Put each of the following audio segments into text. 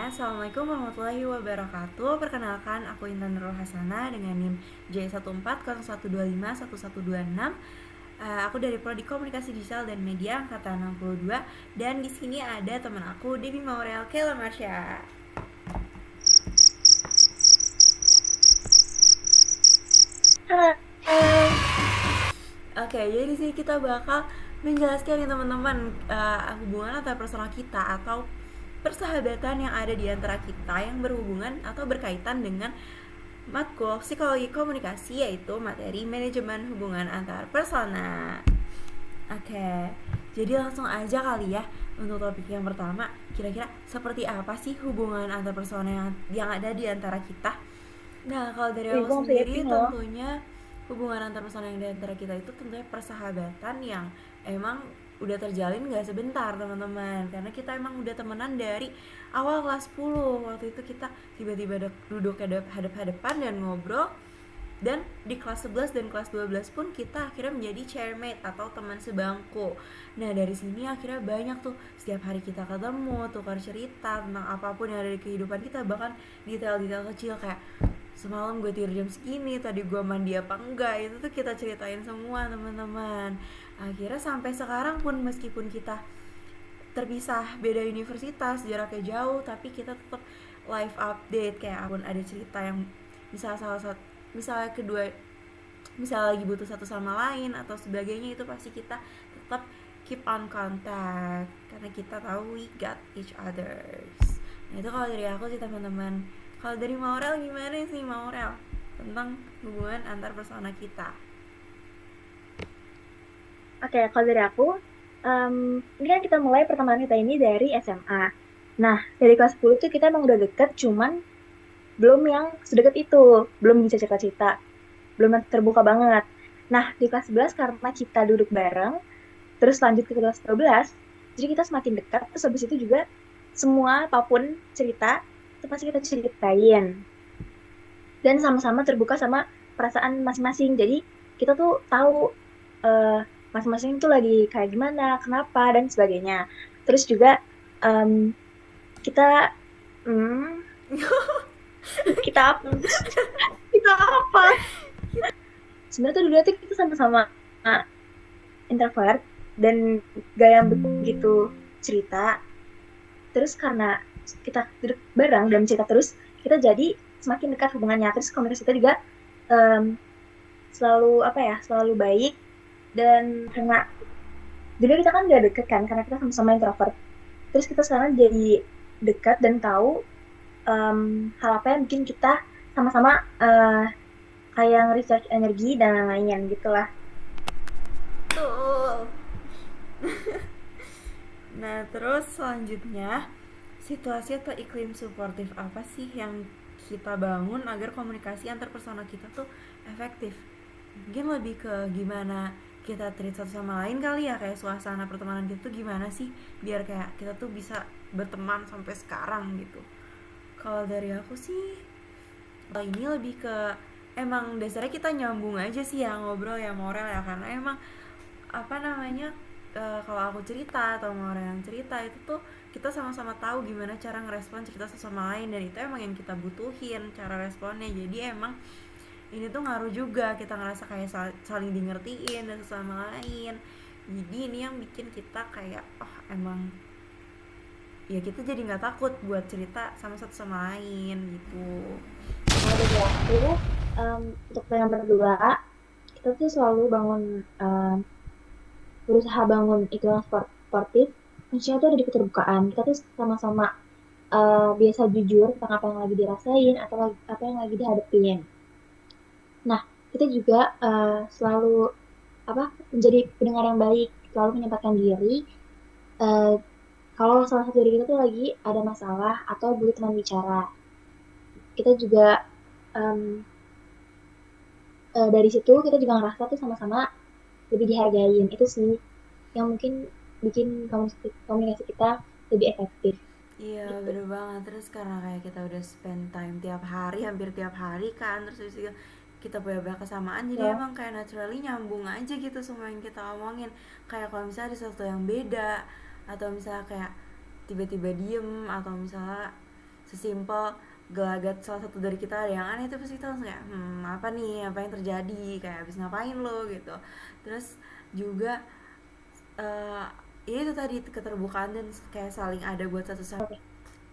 Assalamualaikum warahmatullahi wabarakatuh. Perkenalkan, aku Intan Nurul Hasana dengan NIM J1401251126. Aku dari Prodi Komunikasi Digital dan Media angkatan 62 dan di sini ada teman aku Debbie Maurel Kela Marsha. Hai. Oke, jadi di sini kita bakal menjelaskan nih teman-teman hubungan antar personal kita atau persahabatan yang ada di antara kita yang berhubungan atau berkaitan dengan matkul psikologi komunikasi, yaitu materi manajemen hubungan antar persona. Oke, jadi langsung aja kali ya untuk topik yang pertama. Kira-kira seperti apa sih hubungan antar persona yang ada di antara kita? Nah, kalau dari Wih, aku gue masih sendiri yakin loh. tentunya hubungan antar personal yang di antara kita itu tentunya persahabatan yang emang udah terjalin gak sebentar teman-teman, karena kita emang udah temenan dari awal kelas 10. Waktu itu kita tiba-tiba duduk hadap-hadapan dan ngobrol, dan di kelas 11 dan kelas 12 pun kita akhirnya menjadi chairmate atau teman sebangku. Nah, dari sini akhirnya banyak tuh, setiap hari kita ketemu, tukar cerita tentang apapun yang ada di kehidupan kita, bahkan detail-detail kecil kayak semalam gue tidur jam segini, tadi gue mandi apa enggak, itu tuh kita ceritain semua teman-teman. Akhirnya sampai sekarang pun meskipun kita terpisah beda universitas, jaraknya jauh, tapi kita tetap live update kayak apapun ada cerita yang misalnya kedua, misalnya lagi butuh satu sama lain atau sebagainya, itu pasti kita tetap keep on contact karena kita tahu we got each others. Nah, itu kalau dari aku sih teman-teman. Kalau dari Maurel gimana sih Maurel tentang hubungan antar persona kita? Oke, kalau dari aku, em, ini kan kita mulai pertemanan kita ini dari SMA. Nah, dari kelas 10 tuh kita emang udah deket, cuman belum yang sedekat itu. Belum bisa cerita-cerita, belum yang terbuka banget. Nah, di kelas 11 karena kita duduk bareng, terus lanjut ke kelas 12, jadi kita semakin dekat, terus habis itu juga semua apapun cerita, itu pasti kita ceritain. Dan sama-sama terbuka sama perasaan masing-masing. Jadi kita tuh tahu eh, masing-masing tuh lagi kayak gimana, kenapa dan sebagainya. Terus juga em, kita hmm, kita apa? Kita apa? Sebenarnya tuh dulu tuh kita sama-sama introvert dan gak yang begitu cerita. Terus karena kita duduk bareng dan cerita terus, kita jadi semakin dekat hubungannya. Terus komunikasi kita juga em, selalu apa ya, selalu baik. Dan karena dulu kita kan gak deket kan, karena kita sama-sama introvert. Terus kita sekarang jadi dekat dan tahu em, hal apa yang bikin kita sama-sama kayak nge-recharge energi dan lain-lain gitulah. Tuh. Nah, terus selanjutnya, situasi atau iklim suportif apa sih yang kita bangun agar komunikasi antar persona kita tuh efektif? Mungkin lebih ke gimana kita treat satu sama lain kali ya, kayak suasana pertemanan kita tuh gimana sih biar kayak kita tuh bisa berteman sampai sekarang gitu. Kalau dari aku sih, ini lebih ke emang dasarnya kita nyambung aja sih ya ngobrol ya moral ya, karena emang apa namanya, kalau aku cerita atau mau orang yang cerita itu tuh kita sama-sama tahu gimana cara ngerespon cerita sesama lain, dan itu emang yang kita butuhin cara responnya. Jadi emang ini tuh ngaruh juga, kita ngerasa kayak saling di ngertiin dan sesama lain. Jadi ini yang bikin kita kayak oh emang ya kita jadi nggak takut buat cerita sama satu sama lain gitu. Kalau dari aku, untuk yang berdua, kita tuh selalu bangun, berusaha bangun iklim sportif. Maksudnya tuh ada di keterbukaan. Kita tuh sama-sama biasa jujur tentang apa yang lagi dirasain atau apa yang lagi dihadapin. Nah, kita juga selalu apa menjadi pendengar yang baik, selalu menyempatkan diri. eh, Kalau salah satu dari kita tuh lagi ada masalah atau butuh teman bicara, kita juga em, dari situ kita juga ngerasa tuh sama-sama lebih dihargain. Itu sih yang mungkin bikin komunikasi kita lebih efektif Iya gitu. bener banget. Terus karena kayak kita udah spend time tiap hari, hampir tiap hari kan, terus habis itu kita punya banyak kesamaan, jadi Ya, emang kayak naturally nyambung aja gitu semua yang kita omongin. Kayak kalau misalnya ada sesuatu yang beda, atau misalnya kayak tiba-tiba diem, atau misalnya sesimpel gelagat salah satu dari kita ada yang aneh tuh pasti kita langsung kayak apa nih, apa yang terjadi, kayak habis ngapain lo gitu. Terus juga eh ya itu tadi keterbukaan dan kayak saling ada buat satu sama. Oke.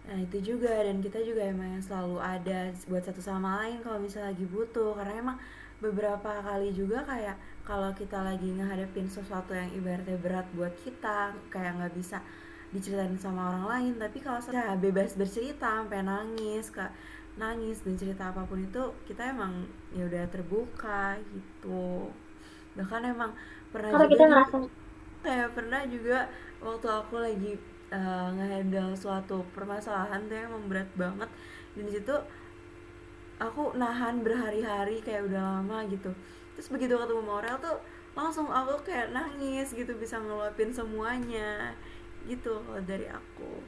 Nah itu juga, dan kita juga emang yang selalu ada buat satu sama lain kalau misalnya lagi butuh, karena emang beberapa kali juga kayak kalau kita lagi ngehadapin sesuatu yang ibaratnya berat buat kita, kayak nggak bisa diceritain sama orang lain, tapi kalau saya bebas bercerita sampai nangis, nangis dan cerita apapun itu kita emang ya udah terbuka gitu. Bahkan emang pernah Karena juga kita gitu, ngerasa, kayak pernah juga waktu aku lagi ngehandle suatu permasalahan tuh yang emang berat banget, dan disitu aku nahan berhari-hari kayak udah lama gitu. Terus begitu ketemu Morel tuh langsung aku kayak nangis gitu, bisa ngeluapin semuanya gitu kalau dari aku.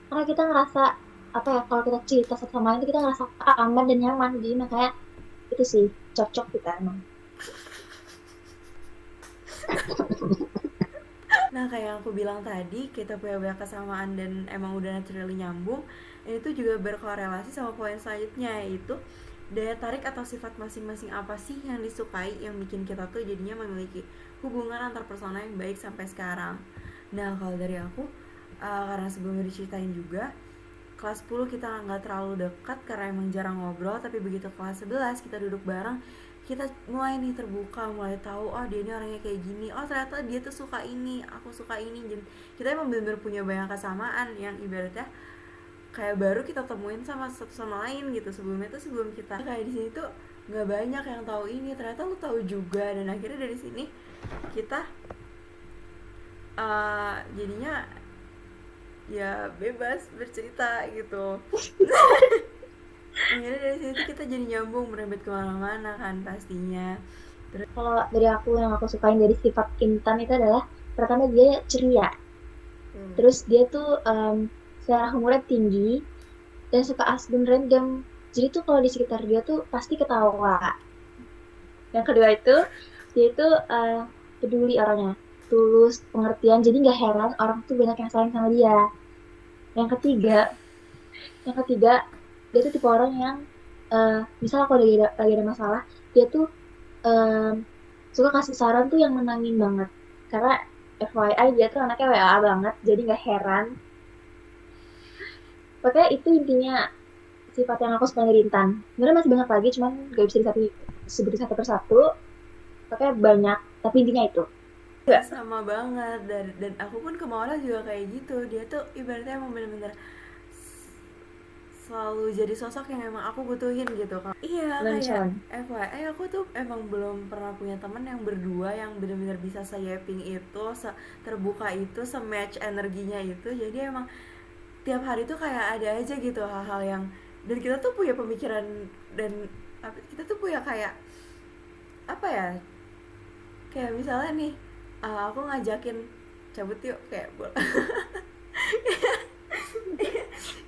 karena kita ngerasa apa ya, kalau kita cerita satu sama lain itu kita ngerasa aman dan nyaman. Jadi makanya itu sih cocok kita emang. Nah kayak yang aku bilang tadi, kita punya banyak kesamaan dan emang udah naturally nyambung. Dan itu juga berkorelasi sama poin selanjutnya, yaitu daya tarik atau sifat masing-masing apa sih yang disukai, yang bikin kita tuh jadinya memiliki hubungan antar personal yang baik sampai sekarang. Nah kalau dari aku, karena sebelumnya diceritain juga, kelas 10 kita nggak terlalu dekat karena emang jarang ngobrol, tapi begitu kelas 11 kita duduk bareng, kita mulai nih terbuka, mulai tahu oh dia ini orangnya kayak gini, oh ternyata dia tuh suka ini, aku suka ini. Jadi kita emang benar-benar punya banyak kesamaan yang ibaratnya kayak baru kita temuin sama satu sama lain gitu. Sebelumnya tuh, sebelum kita kayak di sini tuh nggak banyak yang tahu ini, ternyata lu tahu juga, dan akhirnya dari sini kita jadinya ya bebas bercerita gitu. Akhirnya dari situ kita jadi nyambung, merembet kemana-mana kan pastinya. Terus Kalau dari aku, yang aku sukain dari sifat Intan itu adalah pertama dia ceria. Terus dia tuh secara humornya tinggi dan suka asli dan random. Jadi tuh kalau di sekitar dia tuh pasti ketawa. Yang kedua itu dia itu peduli orangnya, tulus, pengertian. Jadi nggak heran orang tuh banyak yang sayang sama dia. Yang ketiga, yang ketiga dia tuh tipe orang yang misal kalau lagi ada masalah, dia tuh em, suka kasih saran tuh yang menangin banget. Karena FYI dia tuh anaknya WA banget, jadi nggak heran. Pokoknya itu intinya sifat yang aku suka dari Intan. Sebenarnya masih banyak lagi, cuman gak bisa disebutin satu persatu. Pokoknya banyak, tapi intinya itu. Enggak. sama banget, dan aku pun ke Maura juga kayak gitu. Dia tuh ibaratnya emang bener-bener selalu jadi sosok yang emang aku butuhin gitu kan. Iya kayak Lencon. FYI aku tuh emang belum pernah punya temen yang berdua yang bener-bener bisa se-yapping itu, terbuka itu, se-match energinya itu. Jadi emang tiap hari tuh kayak ada aja gitu hal-hal yang, dan kita tuh punya pemikiran, dan kita tuh punya kayak apa ya, kayak misalnya nih aku ngajakin cabut yuk kayak kayak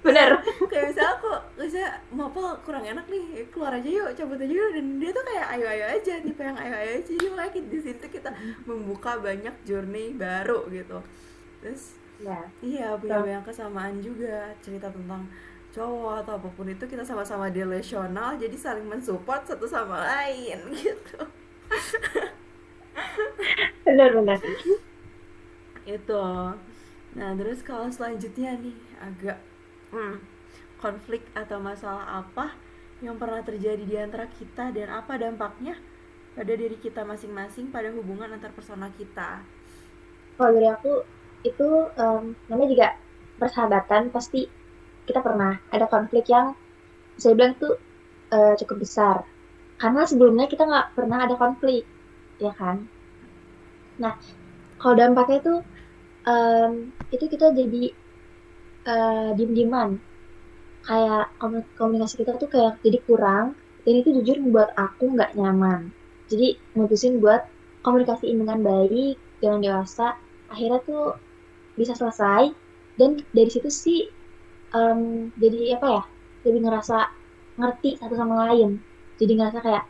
Bener. kayak misalnya aku misalnya mau kurang enak nih, keluar aja yuk, cabut aja yuk, dan dia tuh kayak ayo ayo aja, tipe yang ayo ayo aja. Jadi makanya di situ kita membuka banyak journey baru gitu. Terus Ya, iya punya betul. banyak kesamaan juga, cerita tentang cowok atau apapun itu kita sama-sama delusional, jadi saling mensupport satu sama lain gitu. Bener-bener. Itu. Nah terus kalau selanjutnya nih, agak konflik atau masalah apa yang pernah terjadi di antara kita, dan apa dampaknya pada diri kita masing-masing pada hubungan antar personal kita. Kalau dari aku, itu namanya juga persahabatan. Pasti kita pernah ada konflik yang saya bilang itu cukup besar. Karena sebelumnya kita nggak pernah ada konflik, ya kan? Nah, kalau dampaknya em, itu kita jadi diem-dieman. Kayak komunikasi kita tuh kayak jadi kurang, dan itu jujur membuat aku nggak nyaman. Jadi mutusin buat komunikasiin dengan baik, dengan dewasa. Akhirnya tuh bisa selesai, dan dari situ sih em, jadi apa ya, lebih ngerasa ngerti satu sama lain. Jadi ngerasa kayak,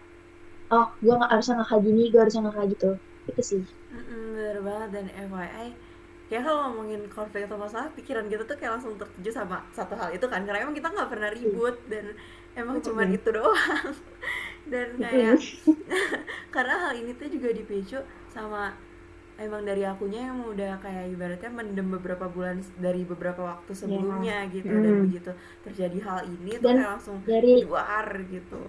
oh gue nggak harusnya nggak kayak gini, gue harusnya nggak kayak gitu. Itu sih. Bener banget, dan FYI ya kalau ngomongin konflik atau masalah, pikiran kita tuh kayak langsung tertuju sama satu hal itu kan, karena emang kita nggak pernah ribut dan emang cuman Mm-mm. itu doang. Dan Mm-mm. kayak karena hal ini tuh juga dipicu sama emang dari akunya yang udah kayak ibaratnya mendem beberapa bulan dari beberapa waktu Ya. sebelumnya gitu, dan Mm. begitu terjadi hal ini tuh Dan kayak langsung dari duar gitu.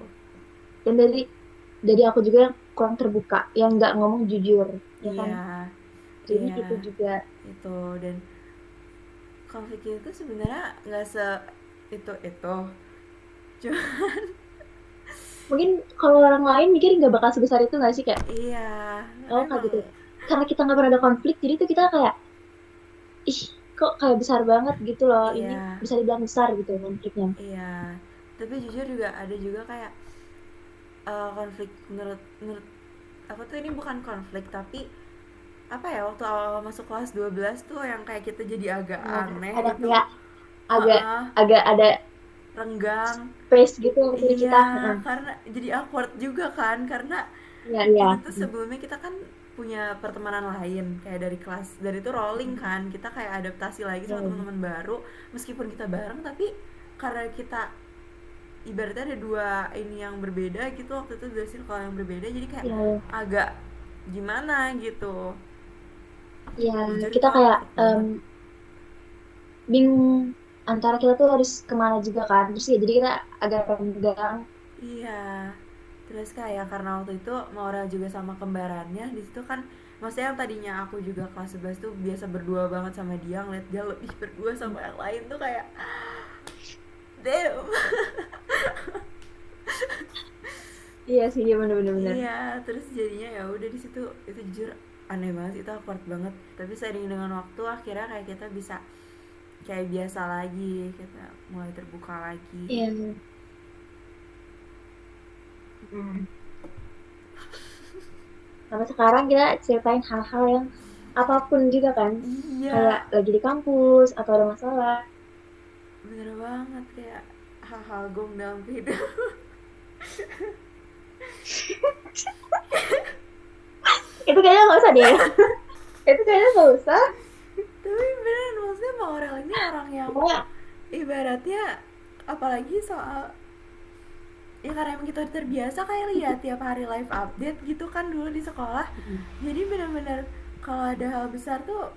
dan dari aku juga yang kurang terbuka, yang nggak ngomong jujur, ya kan? Iya, Jadi iya, itu juga itu. Dan konflik itu sebenarnya nggak se itu cuma mungkin kalau orang lain mikir nggak bakal sebesar itu nggak sih, kayak iya, karena oh kayak emang gitu. Karena kita nggak pernah ada konflik, jadi tuh kita kayak ih kok kayak besar banget gitu loh. Ini iya, bisa dibilang besar gitu konfliknya. iya. Tapi jujur juga ada juga kayak konflik menurut menurut aku tuh, ini bukan konflik tapi apa ya, waktu awal masuk kelas 12 tuh yang kayak kita jadi agak Nah, ada aneh itu. kayak agak Heeh, agak ada renggang. space gitu antara kita. Iya, Heeh. karena jadi awkward juga kan, karena Iya iya. itu tuh sebelumnya kita kan punya pertemanan lain kayak dari kelas, dari itu rolling Mm-mm. kan, kita kayak adaptasi lagi Iya sama iya. teman-teman baru meskipun kita bareng, tapi karena kita ibaratnya ada dua ini yang berbeda gitu, waktu itu dari circle yang berbeda, jadi kayak Iya, iya. agak gimana gitu. Iya, Jujur itu kita kayak awkward banget. bingung antara kita tuh harus kemana juga kan. Terus ya jadi kita agak renggang. Iya, terus kayak karena waktu itu Maura juga sama kembarannya di situ kan, maksudnya yang tadinya aku juga kelas 11 tuh biasa berdua banget sama dia, ngeliat dia lebih berdua sama yang lain tuh kayak damn. Iya sih, iya bener-bener bener. Iya, terus jadinya ya udah di situ, itu jujur aneh banget, itu awkward banget. Tapi seiring dengan waktu akhirnya kayak kita bisa kayak biasa lagi, kita mulai terbuka lagi. Iya. Hmm. Sampai sekarang kita ceritain hal-hal yang apapun juga kan. Kayak Iya, lagi di kampus atau ada masalah. bener banget, kayak hal-hal gong dalam kehidupan. Itu kayaknya nggak usah deh. Itu kayaknya nggak usah. Tapi beneran, maksudnya Bang Aurel ini orang yang Pokoknya, ibaratnya, apalagi soal, ya karena emang kita terbiasa kayak lihat tiap hari live update gitu kan dulu di sekolah, jadi bener-bener kalau ada hal besar tuh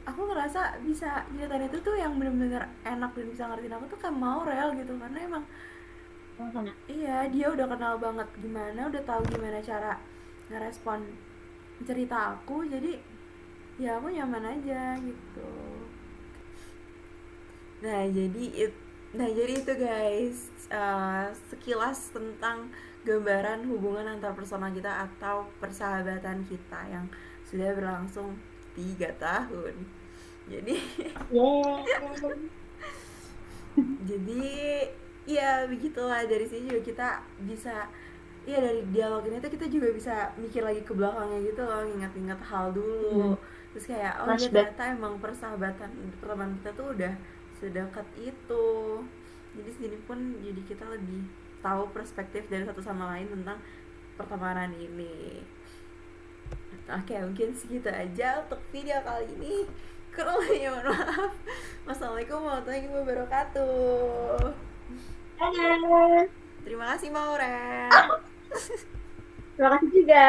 aku ngerasa bisa ceritain itu tuh yang bener-bener enak dan bisa ngertiin aku tuh kayak Maurel gitu, karena emang sama-sama. iya, dia udah kenal banget gimana, udah tahu gimana cara ngerespon cerita aku, jadi ya aku nyaman aja gitu. Nah jadi nah jadi itu guys, sekilas tentang gambaran hubungan antar personal kita atau persahabatan kita yang sudah berlangsung 3 tahun. Jadi Yeay. jadi ya begitulah, dari sini juga kita bisa, iya dari dialog ini tuh kita juga bisa mikir lagi ke belakangnya gitu loh, ingat-ingat hal dulu, Hmm. terus kayak oh iya Flashback. ternyata emang persahabatan pertemanan kita tuh udah sedekat itu. Jadi sini pun jadi kita lebih tahu perspektif dari satu sama lain tentang pertemanan ini. Oke, mungkin segitu aja untuk video kali ini. Kurang lebihnya mohon maaf. Wassalamualaikum warahmatullahi wabarakatuh. Dadah. Terima kasih Maurel. Terima kasih juga.